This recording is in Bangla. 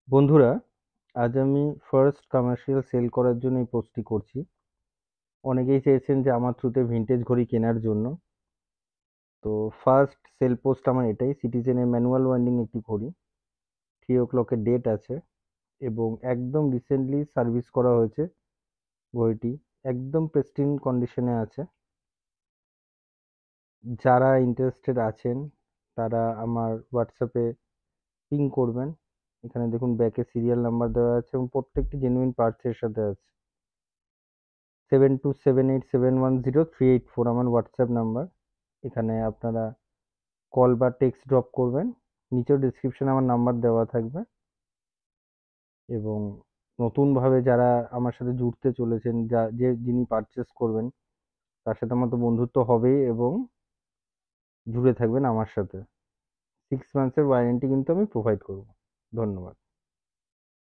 বন্ধুরা, আজ আমি ফার্স্ট কমার্শিয়াল সেল করার জন্য এই পোস্টটি করছি। অনেকেই চেয়েছেন যে আমার থ্রুতে ভিন্টেজ ঘড়ি কেনার জন্য। তো ফার্স্ট সেল পোস্ট আমার এটাই। সিটিজেনের ম্যানুয়াল ওয়াইন্ডিং একটি ঘড়ি, 3 o'clock-এর ডেট আছে এবং একদম রিসেন্টলি সার্ভিস করা হয়েছে। ঘড়িটি একদম প্রেস্টিন কন্ডিশনে আছে। যারা ইন্টারেস্টেড আছেন তারা আমার হোয়াটসঅ্যাপে পিং করবেন। এখানে দেখুন ব্যাকে সিরিয়াল নাম্বার দেওয়া আছে এবং প্রত্যেকটি জেনুইন পার্টসের সাথে আছে। 7278710384 আমার হোয়াটসঅ্যাপ নাম্বার। এখানে আপনারা কল বা টেক্সট ড্রপ করবেন। নিচেও ডিসক্রিপশনে আমার নাম্বার দেওয়া থাকবে। এবং নতুনভাবে যারা আমার সাথে জুড়তে চলেছেন, যিনি পারচেস করবেন তার সাথে আমার তো বন্ধুত্ব হবেই এবং জুড়ে থাকবেন আমার সাথে। 6 মান্থসের ওয়ারেন্টি কিন্তু আমি প্রোভাইড করব। ধন্যবাদ।